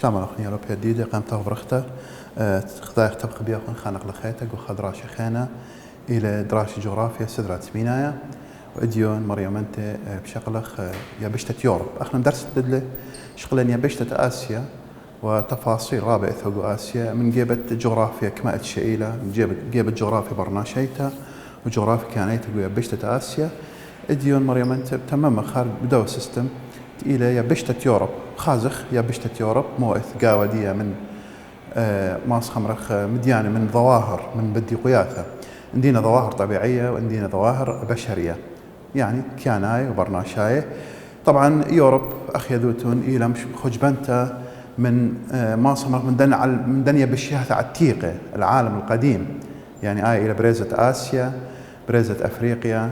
اشتامل أخني أوروبيا جديدة قام تغبرخته خذايخ تبقى بياخن خانق لخيتك وخدراشي خينا إلى دراسة جغرافيا سدرات سمينايا وإديون مريم أنت بشغلخ يبشتة يوروب أخنا درس تدله شغلين يبشتة آسيا وتفاصيل رابع ثوق آسيا من جيبت جغرافيا كما شئيلة من جيبت جغرافيا برناشيتا وجغرافيا كانت يبشتة آسيا إديون مريم أنت تمام خارج بدو سيستم إلى يبشتة يوروب خازخ يبشتة يوروب موئث قاودية من ماس خمرخ مديانة من ظواهر من بدي قياثة عندنا ظواهر طبيعية وعندنا ظواهر بشرية يعني كياناي وبرناشاي طبعا يوروب أخيذوتون إلى مش خجبنتا من ماس خمرخ من دنيا بشياثة عتيقة العالم القديم يعني إلى بريزة آسيا بريزة أفريقيا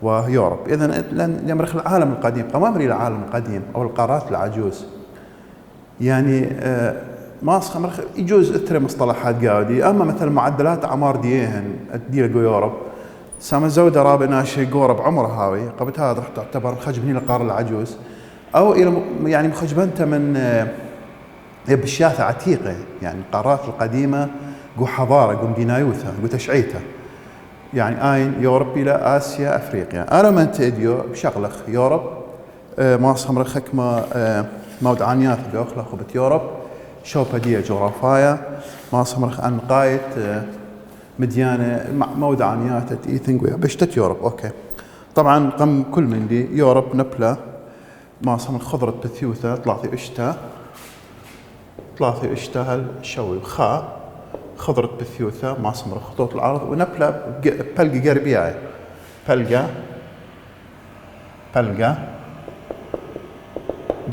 ويوروب إذن لن يمرخ العالم القديم قمامري العالم القديم أو القارات العجوز يعني ماس خمرخ يجوز اثر مصطلحات قاودي اما مثل معدلات اعمار ديهن ديال يوروب سام زوده رابع ناشي قورب عمر هاوي قبل هذا تعتبر خجبني القاره العجوز او الى يعني مخجبنته من بشياثه عتيقه يعني القارات القديمه قو حضاره قو دينايوثا قو تشعيته يعني اين يوروب الى اسيا افريقيا انا من تيديو بشغلخ يوروب ماس خمرخ ما مودعانيات بيوخلخ وبت يوروب شوبة دي جغرافيا ما صمرخ عن قايت مديانة مودعانيات إيثنج ويا بشتت يوروب أوكي طبعا قم كل من دي يوروب نبلة ما صمر خضرة بثيوثة ثلاثي اشتا هالشوي وخا خضرة بثيوثة ما صمر خطوط العرض ونبلة بلقى قربياي بلقى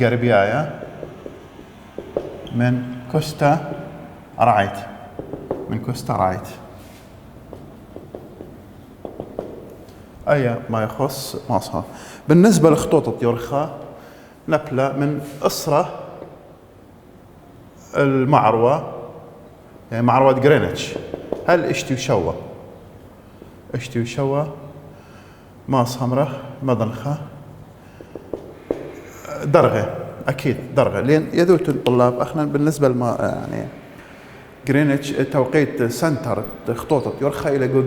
قربياي من كوستا رايت أي ما يخص مصر بالنسبة لخطوطة يورخا نبلة من أسرة المعروة يعني معروة غرينتش هل اشتي وشوا ما صمرة مدنخة درغة أكيد درجة لأن يذوت الطلاب أخنا بالنسبة لما يعني غرينتش توقيت سنتر خطوطة يرخى إلى جو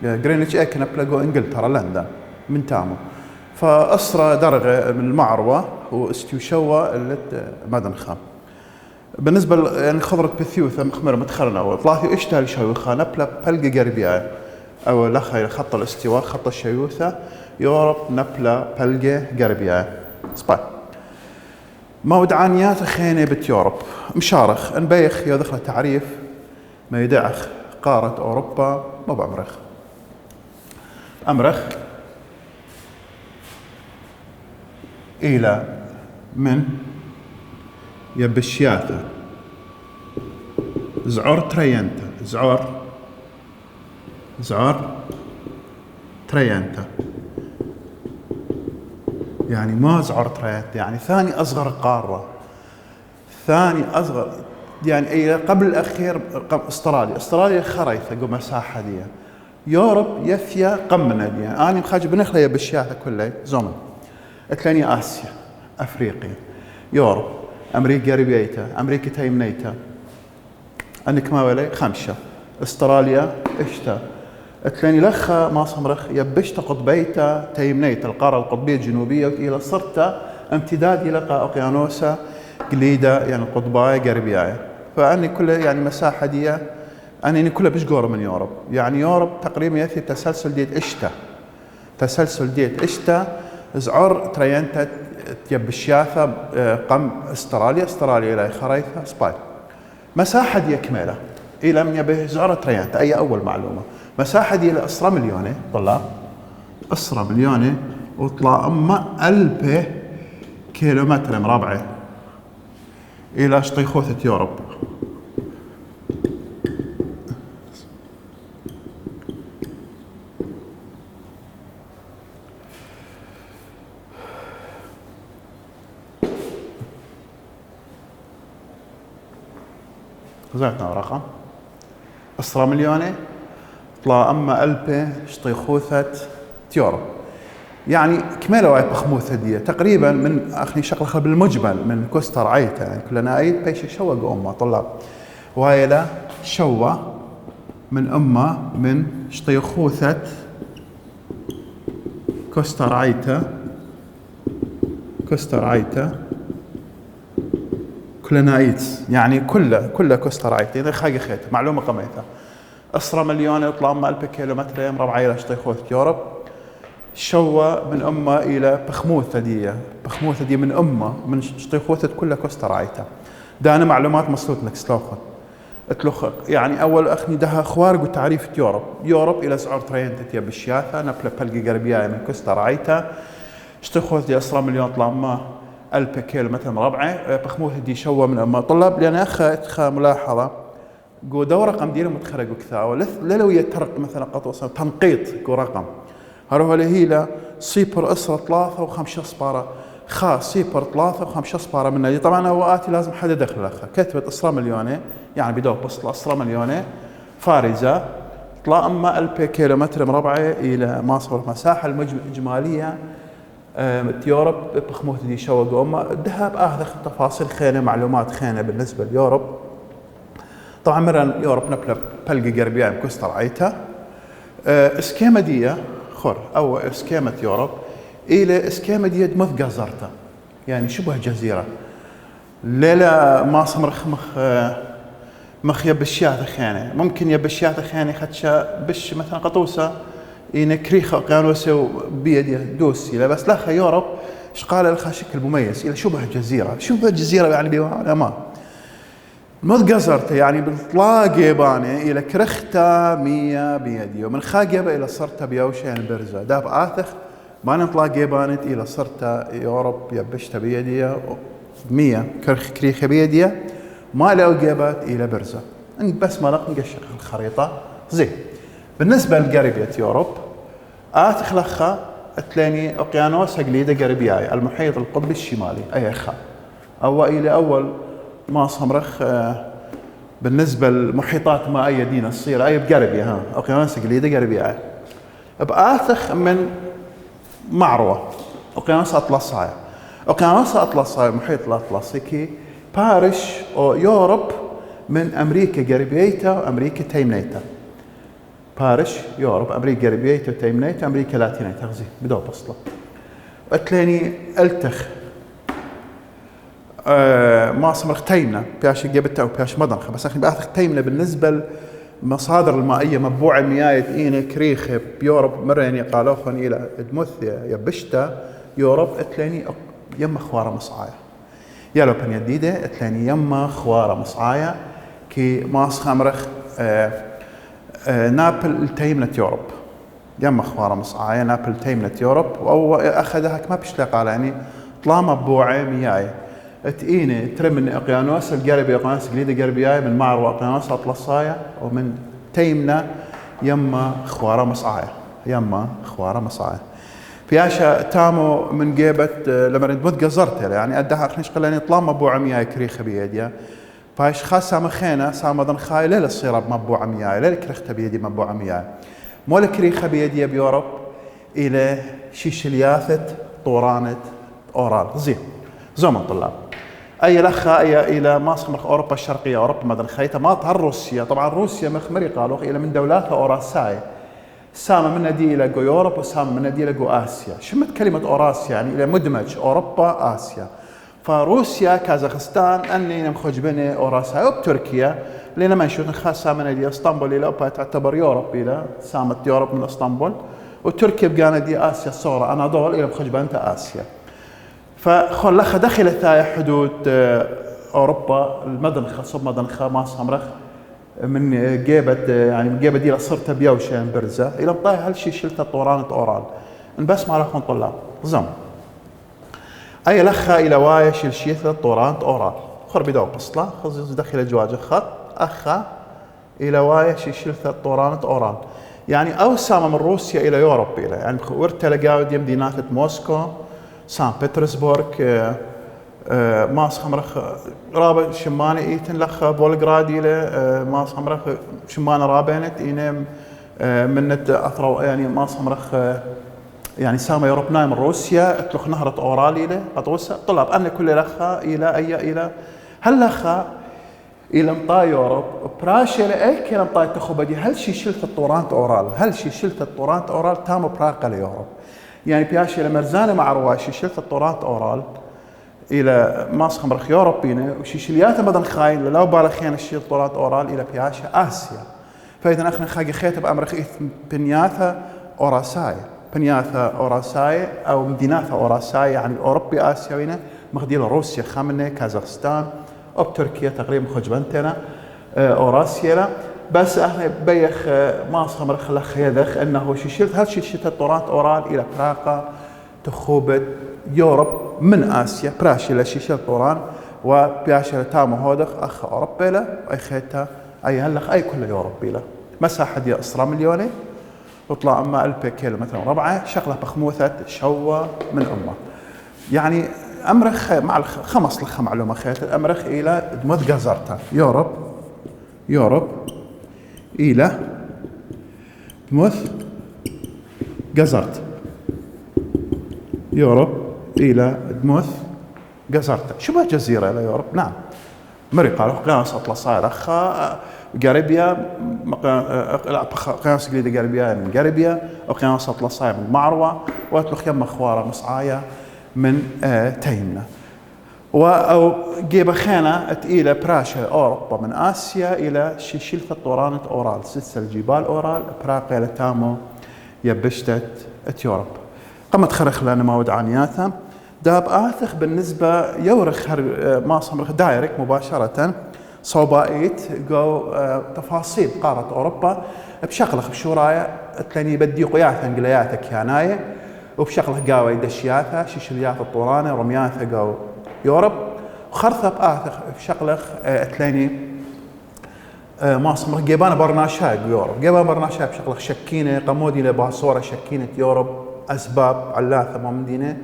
غرينتش أكنا بلاجو إنجلترا لندن من تامو فأسرة درجة من المعروة واستيوشوا اللي مدنخة بالنسبة يعني خضرة بثيوثة مخمرة متخرنا أو ثلاثة اشتهى الشيوخة نبلة بلقى قربية أو لخي خط الاستواء خط الشيوثة يوروب نبلة بلقى قربية سباي مودعانيات خينة بتيوروب مشارخ انبيخ يدخل تعريف ما يدعخ قارة أوروبا ما بأمرخ أمرخ إلى من يبشياته زعور تريانتا يعني ما زعر تريانتا يعني ثاني أصغر قارة يعني قبل الأخير أستراليا خريطة قو مساحة دي يوروب يثيا قمنا دي أنا مخاج بنخلة يبشياته كلها زمن الثانية آسيا أفريقيا يوروب أمريكا قريبيتا أمريكا تيمنيتا أنك ما ولي خمسة أستراليا إشتا الثاني لخا ما صمرخ يبشت قطبيتا تيمنيتا القارة القطبية الجنوبية إلى صرت امتداد إلى أوقيانوسا قليدة يعني القطباية قربياية فأني كله يعني مساحة دي أني كله بشقور من يوروب يعني يوروب تقريبا يأتي تسلسل ديت إشتا زعر تريانتا يبشياثة قم استراليا إلى خريطة سباي مساحة دي كمالة إلى من يبه زعر تريانتا أي أول معلومة مساحة دي لأسرة مليونة طلع أسرة مليونة وطلع أما 1000 كيلومتر مربع إلى شطيخوثة يوروب زعتنا رقم أسرة مليونة طلع أما 1000 شطيخوثة يوروب يعني كملوا بخموثة دي تقريبا من أخني شغلة بالمجمل من كوستر عيتا يعني كلنا عيد بيش شوى قومة طلاب وهي شوى من أمة من شطيخوثة كوستر عيتا كلنا عيد يعني كله كوستر عيتا إذا خاقي خيت معلومة قميثة أسرى مليون يطلع أمة 1000 كيلومتر مربع إلى شطيخوثة يوروب شوى من أمة إلى بخموثة دي من أمة من شطيخوثة كلها كوستر عيتا ده أنا معلومات مصلوت لك سلوخن اتلوخ يعني أول أخني دها خوارق وتعريف يوروب إلى سعر ترين تتيا بالشياثة نبلة بلقي قربياية من كوستر عيتا شطيخوثة دي أسرى مليون طلع أمة 1000 كيلومتر مربع بخموثة دي شوى من أمة طلاب لأن أخا ملاحظة قو دو رقم دينا متخرج وكثا لو يترق مثلا قطوة تنقيط قو رقم هروها لهيلا صيبر أسرة 3 و5 صبارة صيبر 3 و5 صبارة من دي طبعا أوقاتي لازم حدا دخل لها كتبت أسرة مليونة يعني بدو بصل أسرة مليونة فارزة طلع أما 1000 كيلومتر مربع إلى مصر المساحة الإجمالية يوروب بخموث دي شوق أمة الذهب أخذ تفاصيل خينة معلومات خينة بالنسبة ليوروب طبعا مرة يوروب نبلة بلقي قربية بكوستر عيتا اسكيما دي خور أو اسكيمة يوروب إلى اسكيمة دي مثقى زرتا يعني شبه جزيرة ليلة ما صمرخ مخ يبشيات خيانة ممكن يبشيات خيانة خدشة بش مثلا قطوسة إن كريخة قانوسة بيدي دوسي لا بس لها يوروب شقال لها شكل مميز إلى شبه جزيرة يعني بيوانا ما مثقى زرتا يعني بالطلاق يباني إلى كرختا 100 بيدي ومن خاقيبة إلى صرتا بيوشين برزة داب آثخ ما نطلاق يبانت إلى صرتا يوروب يبشتا بيدي 100 كريخة بيدي ما لو جيبت إلى برزة بس ما نقشق الخريطة زين بالنسبة لقريبية يوروب آثخ لخا تلاني أقيانوس قليدة قريبياي المحيط القطبي الشمالي أي أخا أو إلى أول ما صمرخ بالنسبة للمحيطات مائية دينا الصيرة أي بقربية أقيانوس قليدة قريبياي بآثخ من معروة أقيانوس أطلساي محيط الأطلسي كي بارش أو يوروب من أمريكا قريبيتا وأمريكا تيمنيتا بارش يوروب أمريكا قريبيتا وتيمنيتا أمريكا لاتينيتا غزي بدو بصلة أتلاني ألتخ ما صمرخ تيمنة بياش جبتها وبياش مضنخة بس أخي بأخذ تيمنة بالنسبة للمصادر المائية مبوعة مياية إينا كريخة بيوروب مرة يعني قالوخن إلى دموثيا يبشتا يوروب أتلاني يما خوارة مصعايا يالو بن يديدة أتلاني يما خوارة مصعايا كي ماس خمرخ نابل تيمنة يوروب يما خوارة مصعايا نابل تيمنة يوروب أو أخذها كما بيشلق على يعني طلع مبوعة مياية تقيني ترى من أقيانوس القربي أقيانوس قليدة قربياي من معرو أقيانوس أطلسايا ومن تيمنة يما خوارة مصعايا فياشا تامو من جيبة لما ردمت قزرتها يعني أدها أخنيش قلاني طلام مبوعة مياي كريخة بيديا فايش خاص سام خينا سام ضن خاي ليلة الصيرة بمبوعة مياي ليلة كريخة بيدي مبوعة مياي مولا كريخة بيديا بيوروب إلى شيشلياثة طورانة أورال زمن طلاب أي لخا أي إلى ماسخ أوروبا الشرقية أوروبا مدن خيطة ما طهر روسيا طبعا روسيا مخمري قالوا إلى من دولاتها أوراساي سامة من دي إلى جو يوروب وسامة من دي إلى جو آسيا شمت كلمة أوراسيا يعني إلى مدمج أوروبا آسيا فروسيا كازاخستان أني نمخج بين أوراسيا وبتركيا لأن ما نشوف خاصة من دي اسطنبول إلى أوروبا تعتبر يوروب إلى سامة يوروب من اسطنبول وتركيا بقانا دي آسيا الصغرى أناضول إلى مخج بين آسيا فخل لخ دخلت هاي حدود أوروبا المدنخة صوب مدنخة ما صمرخ من جيبة يعني من جيبة دي لصرت بيوشين برزة إلى مطاي هالشي شلتها طورانة أورال بس ما لكم طلاب زم أي لخا إلى وايش الشيثة طورانة أورال خر بدو قصلة خص دخل جواج خط أخا إلى وايش شلتها طورانة أورال يعني أوسام من روسيا إلى أوروبا إلى يعني ورت لقاود يم دينات موسكو سان بطرسبورغ ماس خمرخ رابع شمانة إيتن لخ بولغرادي له ماس خمرخ شمانة رابينت إينم منت أثروا يعني ماس خمرخ يعني سامة يوروب نايم روسيا اتلخ نهرة أورال إلى قطوسة طلب أن كل لخا إلى إلى هل لخا إلى مطا يوروب براشة لأي كلام مطا تخبدي هل شي شلت الطورانت أورال هل شي شلت الطورانت أورال تام براقة ليوروب يعني بياشي لمرزانة مع رواشي شلت الطورانت أورال إلى ماسخ مرخ يوروبينا وشي شلياته بدن خاين لو بالخين الشي الطورانت أورال إلى بياشة آسيا فإذا أخنا خاقي خيت بأمرخ بنياثا أوراساي بنياثا أوراساي أو مديناثا أوراساي يعني أوروبي آسيوينا مخديل روسيا خامنة كازاخستان أو تركيا تقريبا خجبنتنا أوراسيا بس احنا بيخ ماسخ مرخ لخ يدخ انه شلت هل شلت الطورانت اورال الى براقة تخوبت يوروب من اسيا براشي لشيشل طوران وبياشي تامو هودخ اخ اوروبا له اي خيتا اي هلخ اي كل يوروب له مساحه دي 10 مليون وطلع اما البي كيلو مثلا ربعه شغله بخموثه شوه من امه يعني امرخ مع خمس لخ معلومه خيت امرخ الى دمت جازرتا يوروب الى دمث جازرت يوروب الى دمث جازرتا شبه جزيره الى يوروب نعم مريقا قياس اطلساي رخا غاربيا قياس جليد غاربيا من غاربيا وقياس اطلساي من معروه واتلخ يم خواره مصعايه من تيمنا او جيبه خانه تقيله براشا اوروبا من اسيا الى شلت الطورانت اورال سلسله جبال اورال براقه لتامو يبشتت يوروب قمت خرخ لنا مواد عنياتها داب آثخ بالنسبة يورخ ما صمرخ دايركت مباشرة صوبائيت جو تفاصيل قارة أوروبا بشغلخ بشورايا تلاني بدي قياثا انقلياتا كيانايا وبشغلخ قاوي دشياثا شيشلياث الطورانة رمياثا جو يوروب وخرثة بآثخ بشغلخ تلاني ما صمرخ جيبانا برناشاي يوروب جيبانا برناشاي بشغلخ شكينة قمودي لباصورة شكينة يوروب أسباب علاثة ما مدينة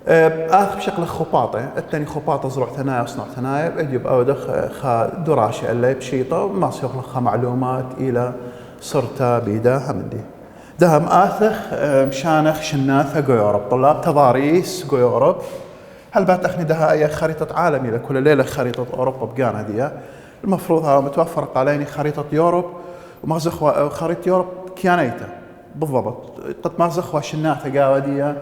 آخر بشكل خباطة الثاني خباطة زرع ثنايا وصنع ثنايا يجب أودخ خا دراشة اللي بشيطة وما صيغ خا معلومات إلى صرتا بيدا همدي دهم آثخ مشانخ شناثة جو يوروب طلاب تضاريس جو يوروب هل باتخني دها أي خريطة عالمية لكل ليلة خريطة أوروبا بقانا دي المفروض ها متوفر قاليني خريطة يوروب وما زخوا خريطة يوروب كيانيتا بالضبط قد ما زخوا شناثة قاودية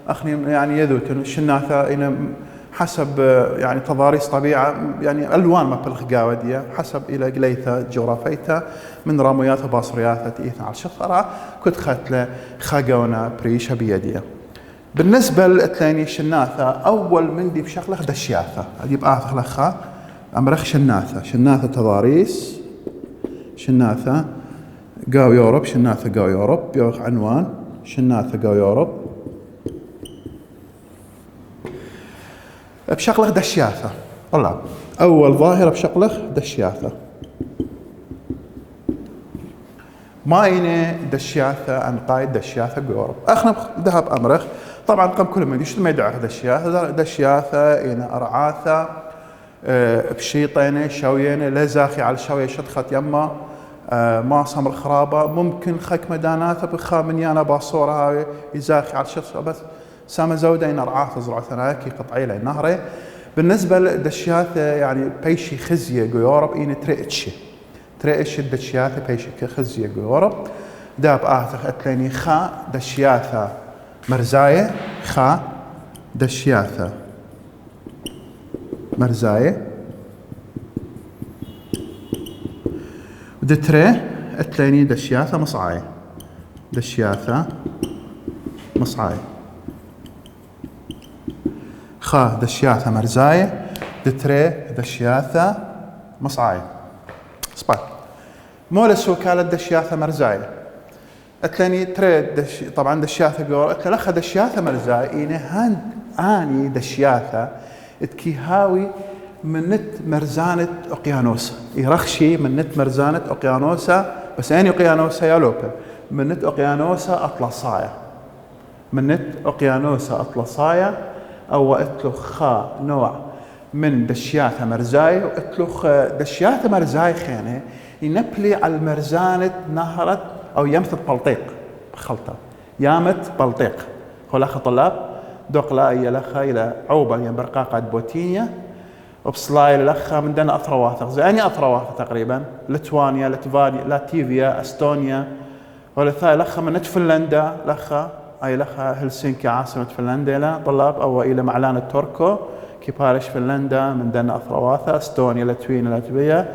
أخني يعني يذوت الشناثة إن حسب يعني تضاريس طبيعة يعني ألوان ما بالخ قاودية حسب إلى قليثة جغرافيتها من راميات باصريات تيثنا على الشفرة كنت ختلة خاقونا بريشة بيدية بالنسبة للثاني الشناثة أول من دي بشغلة دشياثة أجيب آثخ لخا أمرخ شناثة تضاريس شناثة قاو يوروب شناثة قاو يوروب يوخ عنوان شناثة قاو يوروب بشغلخ دشياثة طلع أول ظاهرة بشغلخ دشياثة ماينة دشياثة عن قايد دشياثة بيوروب أخنا ذهب أمرخ طبعا قم كل من يشتم يدعخ دشياثة إنا أرعاثة بشيطينة شوينة لزاخي على الشوية شدخت يما ما صمر خرابة ممكن خك مداناته بخا من يانا باصورة هاي يزاخي على الشخص بس سام زودين أرعاث زرع ثنايا قطعي له نهره بالنسبة للدشيات يعني بيشي خزية يوروب إين تريتش الدشيات بيشي خزية يوروب داب آثخ أتليني خا دشياثة مرزاية خا دشياثة مرزاية ودتري أتليني دشياثة مصعاية دشياثة مصعاية خا دشياثة مرزاية دتري دشياثة مصعاية سباك مولس وكالة دشياثة مرزاية أتلاني تري طبعا دشياثة بيور أتلا لخا دشياثة مرزاية إني هان آني دشياثة اتكيهاوي من نت مرزانة أقيانوسا يرخشي من نت مرزانة أقيانوسا بس أني أقيانوسا يا لوبا من نت أقيانوسا أطلسايا من نت أقيانوسا أطلسايا أو أتلخ خا نوع من دشياثة مرزاي وأتلخ دشياثة مرزاي خينة ينبلي على المرزانة نهرت أو يمثل بلطيق بخلطة يامت بلطيق خلاخ طلاب دوقلا إيا لخا إلى عوبة يعني برقاقة بوتينيا وبصلايل لخا من دنا أثرواثق زي أثرواثق تقريبا لتوانيا لتفانيا لاتيفيا أستونيا ولثاي لخا من فنلندا لخا أي لخا هلسنكي عاصمة فنلندا إلى طلاب أو إلى معلان التوركو كيبارش فنلندا من دنا أثرواثا أستونيا لتوينا لاتفيا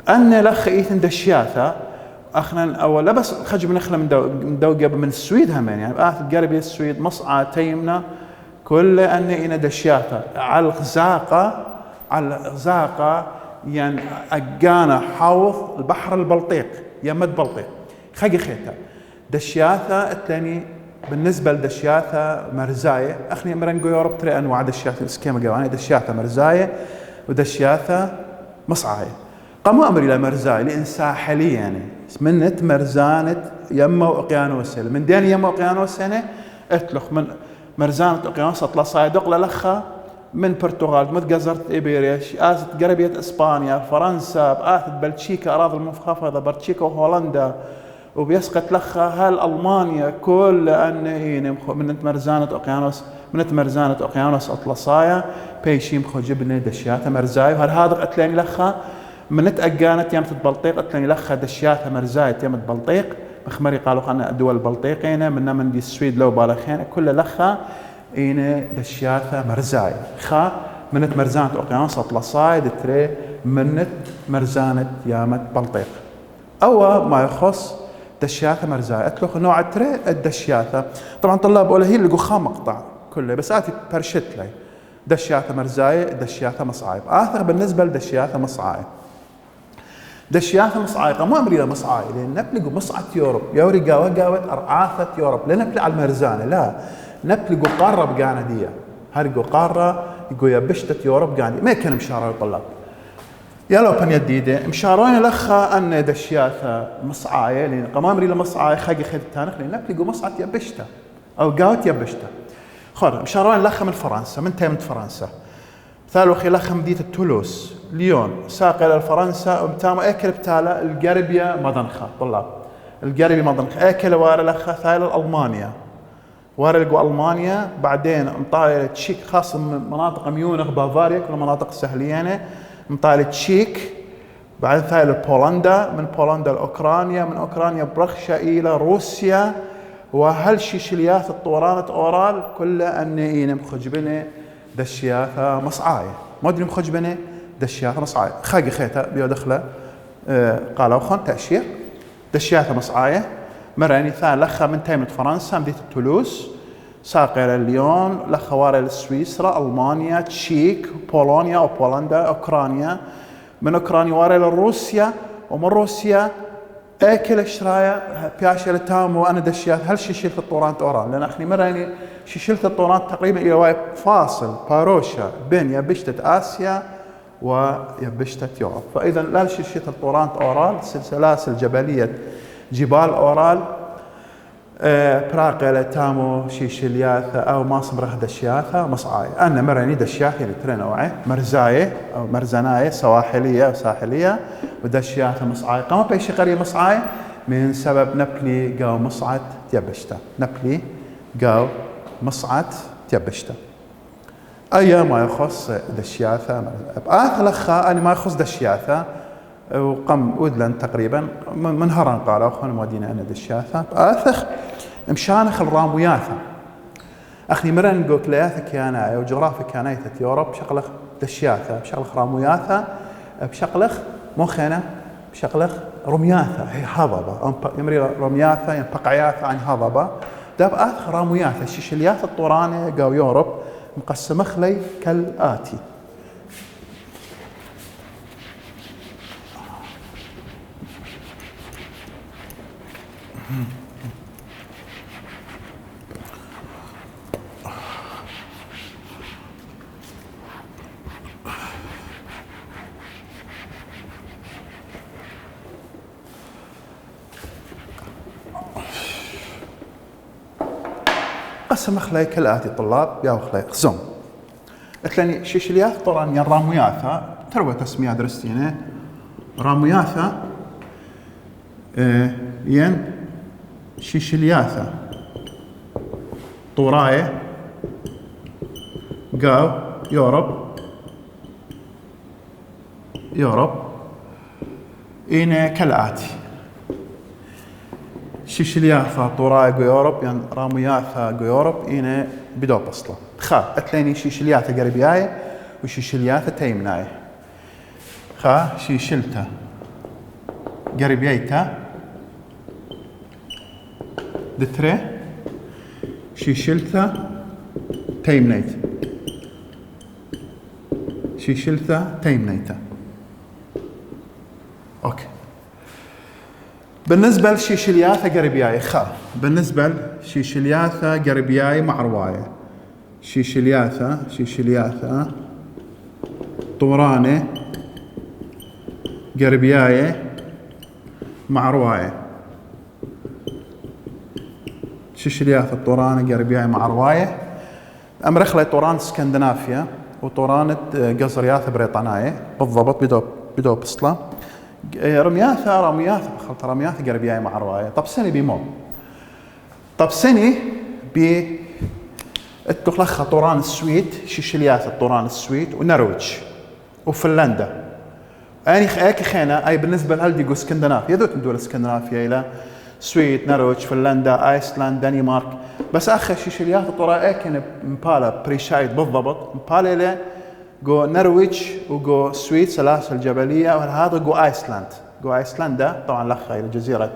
أن لخ إيثن دشياثا أخنا أول لا بس خرج من أخلا من دوقة من السويد هم يعني آث قربي السويد مصعى تيمنا كل أن إنا دشياثا على الغزاقة يعني أجانا حوض البحر البلطيق يمد بلطيق خقي خيتا دشياثا الثاني بالنسبة لدشياثا مرزاية أخني مرنجو يوروب ترى أنواع دشياثا سكيما جواني دشياثا مرزاية ودشياثا مصعاية قاموا أمري لمرزاية لأن ساحلية يعني منت مرزانة يما وأقيانوسة من دين يما وأقيانوسة اتلخ من مرزانة أقيانوسة طلع صايدق للخا من برتغال متجزرت إيبيريش آثت قربية إسبانيا فرنسا آثت بلتشيكا أراضي المنخفضة بلتشيكا وهولندا وبيسقط لخا هال ألمانيا كل أن من مرزانة أقيانوس أطلسايا بيشيم خو جبنة دشياتا مرزاي وهل هذا أتلاني لخا من أجانت يمت بلطيق أتلاني لخا دشياتا مرزاي يمت بلطيق مخمري قالوا خنا الدول البلطيقينة من دي السويد لو بالخينة كل لخا إينا دشياتا مرزاي خا منت مرزانة أقيانوس أطلساي دتري منت مرزانة يامت بلطيق أو ما يخص دشياثة مرزاية أتلوخ نوع تري الدشياثة طبعا طلاب أولا هي اللي قخام مقطع كله بس آتي برشت لي دشياثة مرزاية دشياثة مصعايب آثر بالنسبة لدشياثة مصعايب دشياثة مصعايب ما أمري مصعايب لأن نبلغ مصعة يوروب يوري قاوة أرعاثة يوروب لا نبلغ على المرزانة لا نبلغ قارة بقاندية هرقوا قارة يقول يبشتة يوروب قاندية ما كان مشارع الطلاب يالو بن يديده مشاروين لخا أن دشياثة مصعاية لأن قمامري لمصعاية خاقي خيد التانخ لأن نبلغ مصعة يبشتة أو قاوة يبشتة خور مشاروين لخا من فرنسا من تيمت فرنسا ثالو خي لخا مدينة تولوس ليون ساق إلى فرنسا ومتامو أكل بتالا القربية مضنخة طلاب القربية مضنخة أكل وارا لخا ثالو ألمانيا وارا لقوا ألمانيا بعدين مطالع تشيك خاصة من مناطق ميونخ بافاريا كل مناطق سهليانة مطالع تشيك بعدين ثالو بولندا من بولندا لأوكرانيا من أوكرانيا برخشة إلى روسيا وهل شيشليات الطورانة أورال كل أن مخجبنة دشياثة مصعاية ما أدري مخجبنة دشياثة مصعاية خاقي خيتا بيو دخله قالوا خون تأشير دشياثة مصعاية مراني ثان لخا من تيمة فرنسا مدينة تولوس ساق إلى ليون لخا وارا لسويسرا ألمانيا تشيك بولونيا أو بولندا أوكرانيا من أوكرانيا وارا لروسيا ومن روسيا أكل الشرايا بياشة لتامو أنا دشيات هل شيشلت الطوران أورال لأن أخني مرة يعني شيشلت الطوران تقريبا إلى وايب فاصل باروشا بين يبشتة آسيا ويبشتة يوروب فإذا لا شيشلت الطوران أورال سلاسل جبلية جبال أورال براقة لتامو شيشلياثة أو ماصمرة دشياثة مصعاية أنا مرة دشياثة اللي ترى نوعه مرزاية أو مرزناية سواحلية أو ساحلية ودشياثة مصعاية قام بيش قرية مصعاية من سبب نبلي قاو مصعد تيبشته نبلي قاو مصعد تيبشته أي ما يخص دشياثة آثر لخا أنا ما يخص دشياثة وقم أودلن تقريبا من هران قالوا أخوان مودينا أنا دشياثة آثر مشانخ الراموياثة أخني مرن قوك لياثة كيانا أو جغرافي كيانايثة يوروب بشغلخ دشياثة بشغلخ راموياثة بشغلخ موخينة بشغلخ رمياثة هي هضبة يمري رمياثة ينبقعياثة عن هضبة داب آثر راموياثة الشيشلياثة الطورانة قاو يوروب مقسمة خلي كالآتي قسم خلاي كالآتي طلاب يا خلاي خزم قلتلني شيشلياث طبعا ين راموياثة تروى تسمية درستينه راموياثة ين شيشلياثة طوراية قاو يوروب إنا كالآتي شيشلياثا طوراية قو يوروب يعني رامياثا قو يوروب إنا بدو بصلة خا أتليني شيشلياثا قربياي وشيشلياثا تيمناي خا شيشلتا قربيايتا دتري شيشلتا تيمنيت شيشلتا تيمنيتا اوكي بالنسبة لشيشلياثا قربياي خا بالنسبة لشيشلياثا قربياي مع رواية شيشلياثا طورانة قربياي مع رواية شيشلياثا طورانة قربياي مع رواية أمرخلة طوران اسكندنافيا وطورانة قصرياثا بريطانية بالضبط بدو بصلة رمياثا قربياي مع رواية طب سني بمو طب سني ب التخلخة طوران السويد شيشلياثا طوران السويد ونرويج وفنلندا اني اكي خينا اي بالنسبه لهالديغو اسكندنافيا ذوك من دول اسكندنافيا الى سويد نرويج فنلندا ايسلندا دنمارك بس اخر شيشلياثا طورا اكن مبالا بريشايد بالضبط مبالا الى جو نرويج وجو سويد سلاسل جبليه وهذا جو ايسلندا طبعا لخ الى جزيره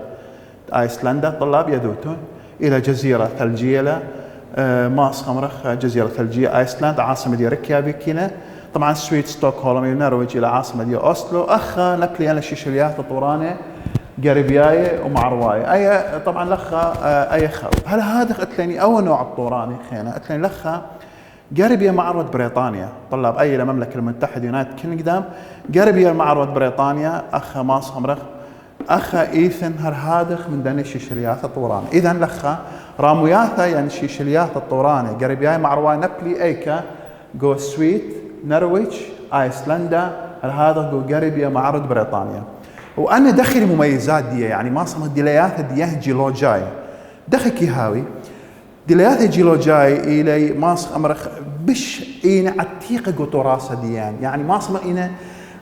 ايسلندا طلاب يذوتون الى جزيره ثلجيه ماس خمرخ جزيره ثلجيه ايسلند عاصمه دي ريكيافيك هنا طبعا سويد ستوكهولم النرويج الى عاصمه دي اوسلو اخا نبلي انا شيشلياثا طورانه قربياي ومع روايه اي طبعا لخا اي خو هل هذا اتلني اول نوع الطوراني خينا اتلني لخا قربيه معرض بريطانيا طلاب اي المملكه المتحده يونايتد كينجدم قربيه معرض بريطانيا اخا ماس خمرخ اخا ايثن هرهادخ من دني شيشلياثا طورانه اذا لخا راموياثا يعني شيشلياثا طورانه قربياي مع روايه نبلي ايكا جو سويد نرويج ايسلندا هذا جو قربيه معرض بريطانيا وانا دخل مميزات دي يعني ما صمت دلياث ديه جيولوجاي دخل كيهاوي دلياث جيولوجاي الي ماس امرخ بش اين عتيقه جو تراث ديان يعني ما صمت اين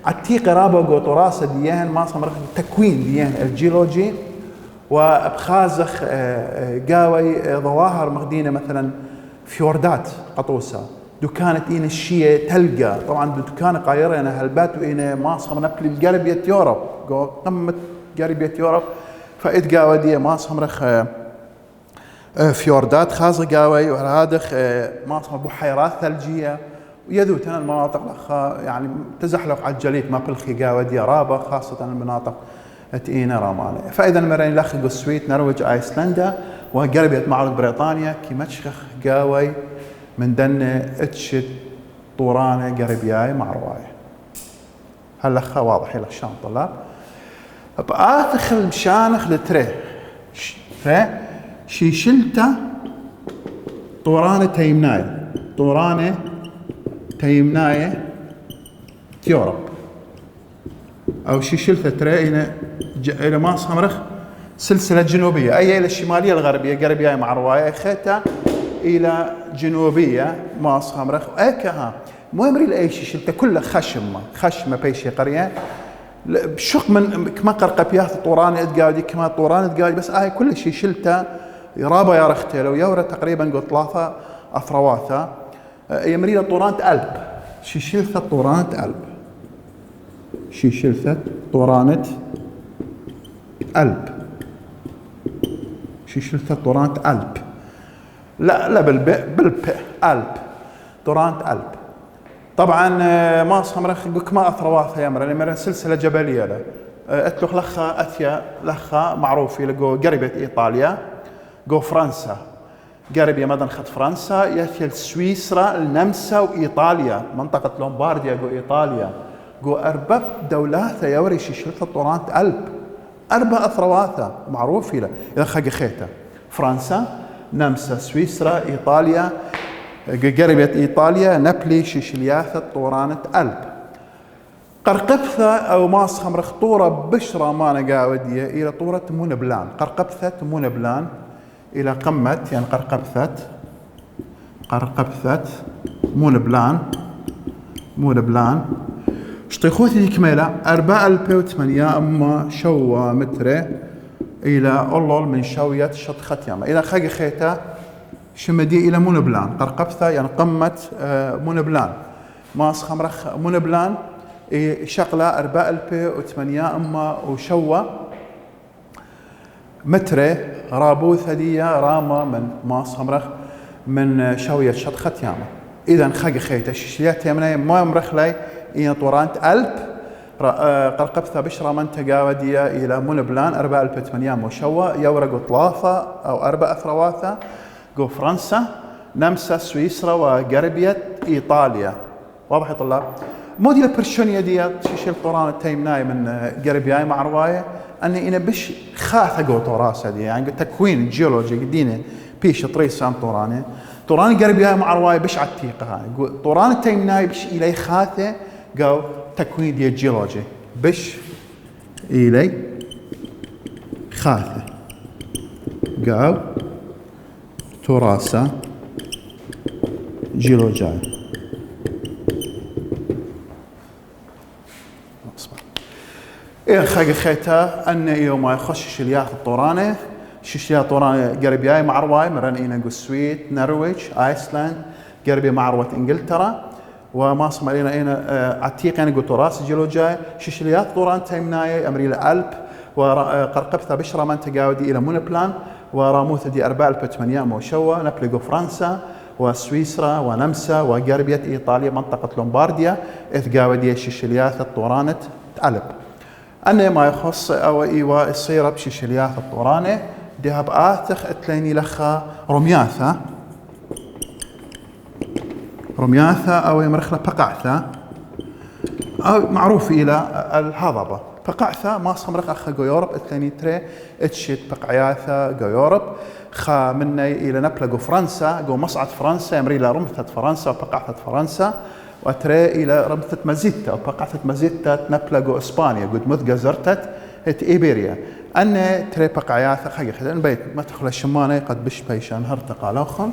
عتيقه رابا جو تراث ديان ما صمت تكوين ديان الجيولوجي وبخازخ قاوي ظواهر مخدينه مثلا فيوردات قطوسه دكانت إين الشيء تلقى طبعا دكان قايرة أنا هالبات وإين ماصهم نبلي قربية يوروب قمة قربية يوروب فإد قاوة دي ماصهم رخ فيوردات خاصة قاوي وهذا ماصهم بحيرات ثلجية ويذوت هنا المناطق لخا يعني تزحلق على الجليد ما بلخي قاوة دي رابة خاصة المناطق تئينا رامانة فإذا المرين لخ السويد نرويج ايسلندا وقربية معرض بريطانيا كي متشخ قاوي من دن اتشت طورانه قربياي مع روايه هاللخا واضح لك شلون طلاب بآتخل مشانخ لتري شيشلتا طورانه تيمناي تيورب او شيشلتا تري الى ما صمرخ سلسله جنوبيه اي الى الشماليه الغربيه قربياي مع روايه خيتا الى جنوبيه ماس خمرخ اكها مهم ريل اي شيء شلته كله خشمه بيشي قريه بشق من كما قرقبيات طوران ادقاودي كما طوران ادقاودي بس كل شيء شلته يرابا يا رختي لو يورا تقريبا قلت ثلاثه اثرواثا يمريله طورانه الب شيشلثه طورانه الب شيشلثه طورانه الب شيشلثه طورانه الب لا بالب الب طورانة الب طبعا ما صمرخ كما اثرواث يا مرة سلسله جبليه له اتلخ لخا اثيا لخا معروف لقو قربت ايطاليا قو فرنسا قربيه مدن خط فرنسا يثيا سويسرا النمسا وايطاليا منطقه لومبارديا قو ايطاليا قو اربع دولات يوري شيشلثه طورانة الب اربع اثرواث معروف له اذا خا خيته فرنسا نمسا سويسرا ايطاليا قربت ايطاليا نابلي شيشلياثا طورانة الب قرقبثة او ماس خمرخ طورة بشرة مانا قاودية الى طورة مونبلان قرقبثة مونبلان الى قمة يعني قرقبثة قرقبثت مون بلان شطيخوثي كميلة 4008 أما شوا متر إلى أولول من شوية شط ختيامة إلى خاقي خيتا شمدي إلى مون بلان قرقبثة يعني قمة مون بلان ماس خمرخ مون بلان شغلة 4008 أما وشوا متر رابوث هدية رامة من ماس خمرخ من شوية شط ختيامة إذا خاقي خيتا شيشيات يمناي ما يمرخ لي إيه طورانت ألب قرقبثة بشرة منطقة ودية إلى مون بلان 4008 مشوى يورقوا 3 أو 4 ثرواثة جو فرنسا نمسا سويسرا وغربية إيطاليا واضح يا طلاب موديل برشونية ديت شيشيل طوران التيمناي من غربياي مع رواية أني إنا بش خاثة جو طوراسة دي يعني تكوين جيولوجي قدينة بيش طريسان طوران غربياي مع رواية بش عتيقة هاي طوران التيمناي بش إلي خاثة جو تكوين دي جيولوجي بش إلي خاثة جو تراسة جيولوجية إيه خاقي خيتا أن يوم يخش شليات الطورانة شليات طورانة قربياي مع رواي مرن إينا السويد نرويج آيسلاند قربي مع روة إنجلترا وما صم علينا إينا عتيق يعني قلت راس جيولوجيا شليات طوران تيمناي أمريلا ألب وقرقبثة بشرة منطقة ودي إلى مون بلان وراموث دي 4008 موشوة نبلغو فرنسا وسويسرا ونمسا وغربية إيطاليا منطقة لومبارديا إثقاوة دي شيشليات الطورانة ألب أنا ما يخص أو إيواء الصيرة بشيشليات الطورانة ديها بآثخ اتليني لخا رمياثة أو يمرخلة بقعثة أو معروف إلى الهضبة بقعثة ما صمرق أخا جو يوروب اتليني تري اتشت بقعياثة جو يوروب خا مني إلى نبلغو فرنسا جو مصعد فرنسا يمري إلى رمثة فرنسا وبقعثة فرنسا وتري إلى رمثة مازيتا وبقعثة مازيتا نبلغو إسبانيا قد مذ زرتت ات إيبيريا أنا تري بقعياثة خاقي خدان بيت ما تخلى الشمانة قد بش بيشان هرتقى لوخم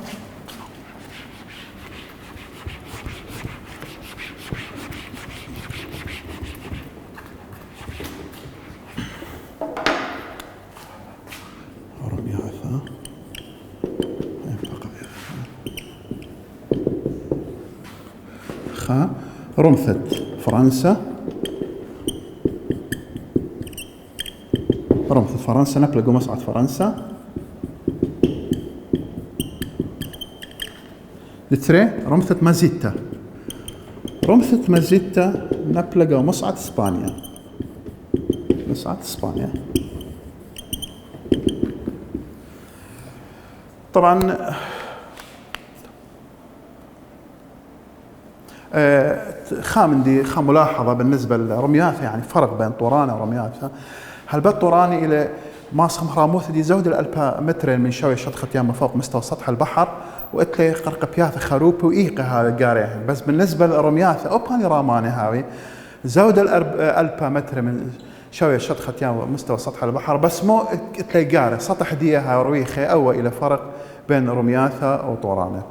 رمثة فرنسا نبلغو مصعد فرنسا لتري رمثة مازيتا نبلغو مصعد اسبانيا طبعا خام ملاحظة بالنسبة لرمياثة يعني فرق بين طورانة ورمياثة هالبت طورانة إلى ماسخم راموثة دي زود الألبا مترين من شوية شط ختيام فوق مستوى سطح البحر وإتلي قرقبياثة خروبة وإيقة هذا قاريه بس بالنسبة لرمياثة أوباني رامانة هاوي زود الألبا متر من شوية شط ختيام مستوى سطح البحر بس مو إتلي قاري سطح ديها رويخة أو إلى فرق بين رمياثة وطورانة